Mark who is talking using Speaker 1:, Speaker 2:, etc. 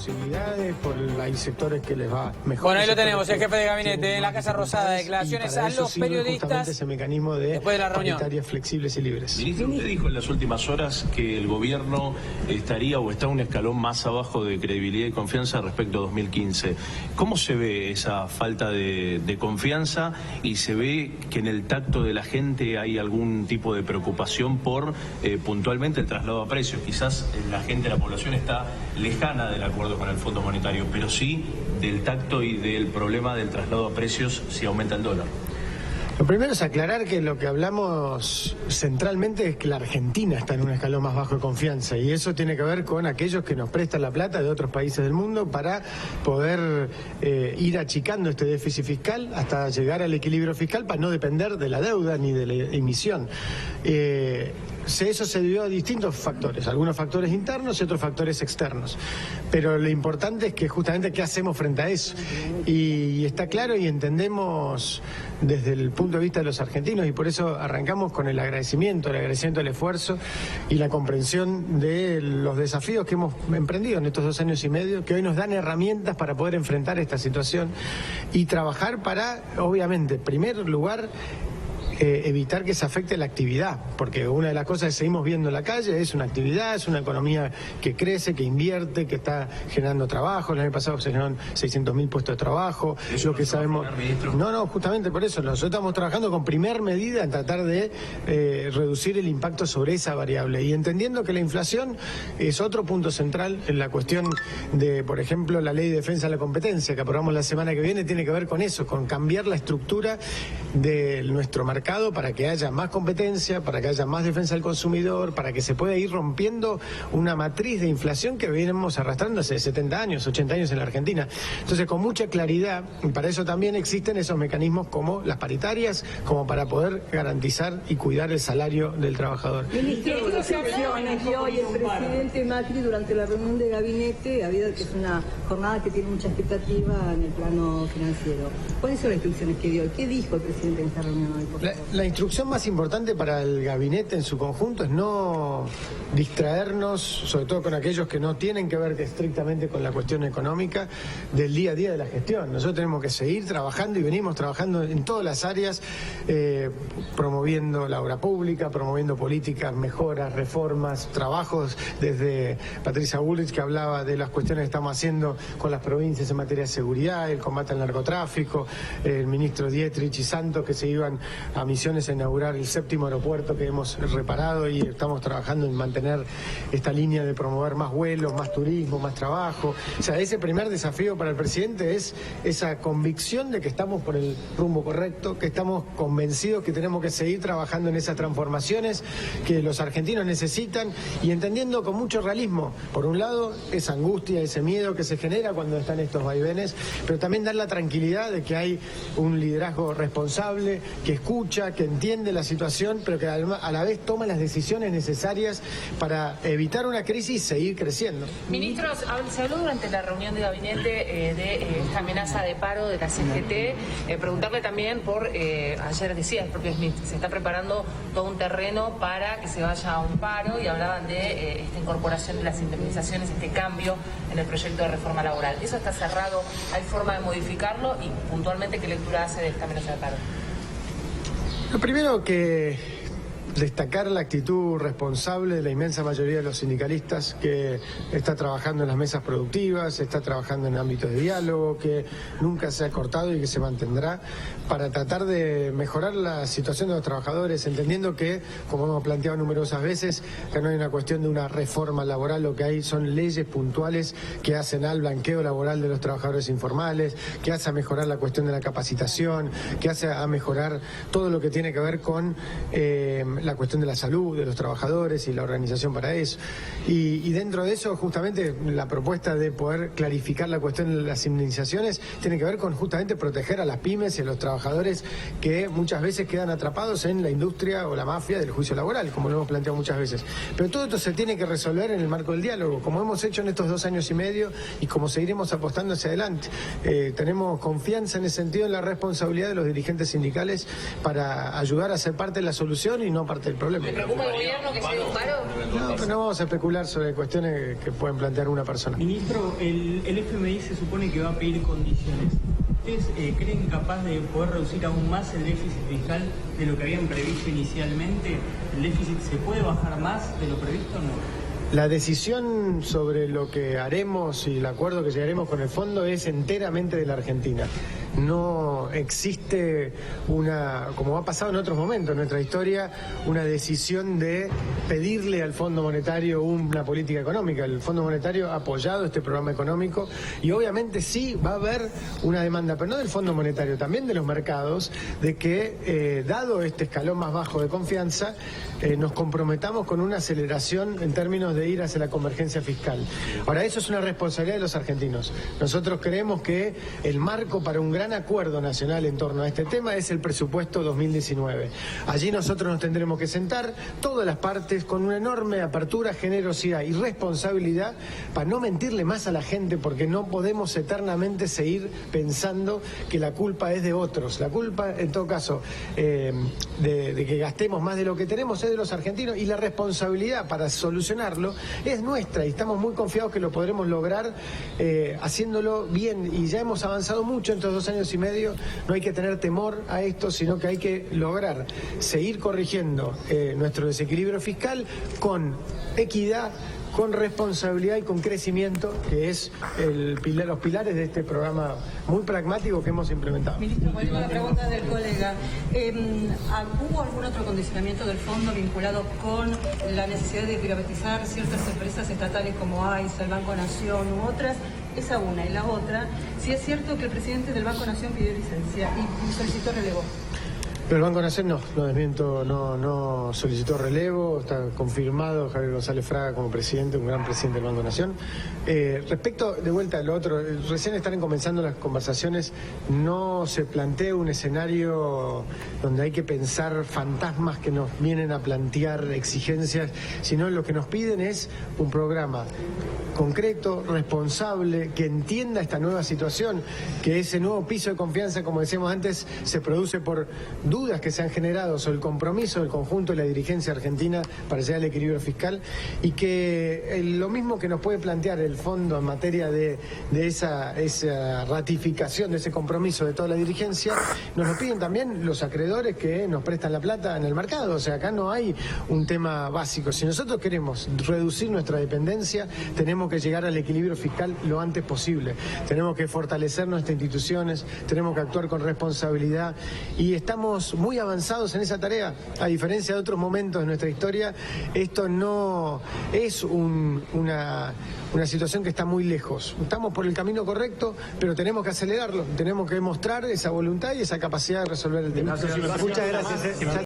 Speaker 1: posibilidades, hay sectores que les va mejor.
Speaker 2: Bueno, ahí lo tenemos, el jefe de gabinete en la Casa Rosada, declaraciones a los periodistas
Speaker 1: ese mecanismo de
Speaker 2: después de la reunión.
Speaker 1: paritarias flexibles y libres.
Speaker 3: Ministro, usted dijo en las últimas horas que el gobierno estaría o está un escalón más abajo de credibilidad y confianza respecto a 2015. ¿Cómo se ve esa falta de confianza y se ve que en el tacto de la gente hay algún tipo de preocupación por puntualmente el traslado a precios? Quizás la gente, la población está lejana del acuerdo con el Fondo Monetario, pero sí del tacto y del problema del traslado a precios si aumenta el dólar.
Speaker 1: Lo primero es aclarar que lo que hablamos centralmente es que la Argentina está en un escalón más bajo de confianza y eso tiene que ver con aquellos que nos prestan la plata de otros países del mundo para poder ir achicando este déficit fiscal hasta llegar al equilibrio fiscal para no depender de la deuda ni de la emisión. Eso se debió a distintos factores, algunos factores internos y otros factores externos. Pero lo importante es que justamente qué hacemos frente a eso. Y está claro y entendemos desde el punto de vista de los argentinos y por eso arrancamos con el agradecimiento al esfuerzo y la comprensión de los desafíos que hemos emprendido en estos 2 años y medio, que hoy nos dan herramientas para poder enfrentar esta situación y trabajar para, obviamente, en primer lugar, evitar que se afecte la actividad, porque una de las cosas que seguimos viendo en la calle es una actividad, es una economía que crece, que invierte, que está generando trabajo. El año pasado se generaron 600.000 puestos de trabajo.
Speaker 3: ¿Eso
Speaker 1: lo que sabemos? No, justamente por eso. Nosotros estamos trabajando con primer medida en tratar de reducir el impacto sobre esa variable y entendiendo que la inflación es otro punto central en la cuestión de, por ejemplo, la Ley de Defensa de la Competencia que aprobamos la semana que viene, tiene que ver con eso, con cambiar la estructura de nuestro mercado para que haya más competencia, para que haya más defensa del consumidor, para que se pueda ir rompiendo una matriz de inflación que venimos arrastrando hace 70 años, 80 años en la Argentina. Entonces, con mucha claridad, y para eso también existen esos mecanismos como las paritarias, como para poder garantizar y cuidar el salario del trabajador.
Speaker 4: Ministro, ¿qué reacciones dio hoy el presidente Macri durante la reunión de gabinete, habido que es una jornada que tiene mucha expectativa en el plano financiero? ¿Cuáles son las instrucciones que dio? ¿Qué dijo el presidente en esta reunión hoy?
Speaker 1: La instrucción más importante para el gabinete en su conjunto es no distraernos, sobre todo con aquellos que no tienen que ver estrictamente con la cuestión económica, del día a día de la gestión. Nosotros tenemos que seguir trabajando y venimos trabajando en todas las áreas, promoviendo la obra pública, promoviendo políticas, mejoras, reformas, trabajos, desde Patricia Bullrich, que hablaba de las cuestiones que estamos haciendo con las provincias en materia de seguridad, el combate al narcotráfico, el ministro Dietrich y Santos, que se iban a Misiones a inaugurar el 7º aeropuerto que hemos reparado y estamos trabajando en mantener esta línea de promover más vuelos, más turismo, más trabajo. O sea, ese primer desafío para el presidente es esa convicción de que estamos por el rumbo correcto, que estamos convencidos que tenemos que seguir trabajando en esas transformaciones que los argentinos necesitan y entendiendo con mucho realismo, por un lado, esa angustia, ese miedo que se genera cuando están estos vaivenes, pero también dar la tranquilidad de que hay un liderazgo responsable, que escucha, que entiende la situación, pero que a la vez toma las decisiones necesarias para evitar una crisis y seguir creciendo.
Speaker 5: Ministros, se habló durante la reunión de gabinete de esta amenaza de paro de la CGT. Preguntarle también por, ayer decía el propio Smith, se está preparando todo un terreno para que se vaya a un paro y hablaban de esta incorporación de las indemnizaciones, este cambio en el proyecto de reforma laboral. ¿Eso está cerrado? ¿Hay forma de modificarlo? Y puntualmente, ¿qué lectura hace de esta amenaza de paro?
Speaker 1: Lo primero que destacar la actitud responsable de la inmensa mayoría de los sindicalistas que está trabajando en las mesas productivas, está trabajando en ámbitos de diálogo, que nunca se ha cortado y que se mantendrá para tratar de mejorar la situación de los trabajadores, entendiendo que, como hemos planteado numerosas veces, que no hay una cuestión de una reforma laboral, lo que hay son leyes puntuales que hacen al blanqueo laboral de los trabajadores informales, que hace a mejorar la cuestión de la capacitación, que hace a mejorar todo lo que tiene que ver con la cuestión de la salud de los trabajadores y la organización para eso. Y dentro de eso, justamente, la propuesta de poder clarificar la cuestión de las indemnizaciones tiene que ver con justamente proteger a las pymes y a los trabajadores que muchas veces quedan atrapados en la industria o la mafia del juicio laboral, como lo hemos planteado muchas veces. Pero todo esto se tiene que resolver en el marco del diálogo, como hemos hecho en estos 2 años y medio y como seguiremos apostando hacia adelante. Tenemos confianza en ese sentido en la responsabilidad de los dirigentes sindicales para ayudar a ser parte de la solución y no parte del problema.
Speaker 5: ¿Le preocupa al gobierno que se dé un paro?
Speaker 1: No, pero no vamos a especular sobre cuestiones que pueden plantear una persona.
Speaker 6: Ministro, el FMI se supone que va a pedir condiciones. ¿Ustedes creen capaz de poder reducir aún más el déficit fiscal de lo que habían previsto inicialmente? ¿El déficit se puede bajar más de lo previsto o no?
Speaker 1: La decisión sobre lo que haremos y el acuerdo que llegaremos con el fondo es enteramente de la Argentina. No existe como ha pasado en otros momentos en nuestra historia, una decisión de pedirle al Fondo Monetario una política económica. El Fondo Monetario ha apoyado este programa económico y obviamente sí va a haber una demanda, pero no del Fondo Monetario, también de los mercados, de que dado este escalón más bajo de confianza, nos comprometamos con una aceleración en términos de ir hacia la convergencia fiscal. Ahora, eso es una responsabilidad de los argentinos. Nosotros creemos que el marco para un gran acuerdo nacional en torno a este tema es el presupuesto 2019. Allí nosotros nos tendremos que sentar todas las partes con una enorme apertura, generosidad y responsabilidad para no mentirle más a la gente, porque no podemos eternamente seguir pensando que la culpa es de otros. La culpa, en todo caso, de que gastemos más de lo que tenemos es de los argentinos, y la responsabilidad para solucionarlo es nuestra, y estamos muy confiados que lo podremos lograr haciéndolo bien, y ya hemos avanzado mucho en estos 2 años y medio. No hay que tener temor a esto, sino que hay que lograr seguir corrigiendo nuestro desequilibrio fiscal con equidad, con responsabilidad y con crecimiento, que es los pilares de este programa muy pragmático que hemos implementado.
Speaker 4: Ministro, vuelvo a la pregunta del colega. ¿Hubo algún otro condicionamiento del fondo vinculado con la necesidad de privatizar ciertas empresas estatales como AISA, el Banco Nación u otras? Esa una. Y la otra, si es cierto que el presidente del Banco Nación pidió licencia y solicitó relevo.
Speaker 1: Pero el Banco Nación no, lo desmiento, no solicitó relevo, está confirmado Javier González Fraga como presidente, un gran presidente del Banco Nación. Respecto, de vuelta a lo otro, recién están comenzando las conversaciones, no se plantea un escenario donde hay que pensar fantasmas que nos vienen a plantear exigencias, sino lo que nos piden es un programa concreto, responsable, que entienda esta nueva situación, que ese nuevo piso de confianza, como decíamos antes, se produce por dudas que se han generado sobre el compromiso del conjunto de la dirigencia argentina para llegar al equilibrio fiscal, y que lo mismo que nos puede plantear el fondo en materia de esa ratificación de ese compromiso de toda la dirigencia, nos lo piden también los acreedores que nos prestan la plata en el mercado. O sea, acá no hay un tema básico. Si nosotros queremos reducir nuestra dependencia, tenemos que llegar al equilibrio fiscal lo antes posible. Tenemos que fortalecer nuestras instituciones, tenemos que actuar con responsabilidad, y estamos muy avanzados en esa tarea. A diferencia de otros momentos de nuestra historia, esto no es una situación que está muy lejos. Estamos por el camino correcto, pero tenemos que acelerarlo, tenemos que mostrar esa voluntad y esa capacidad de resolver el tema. Muchas gracias.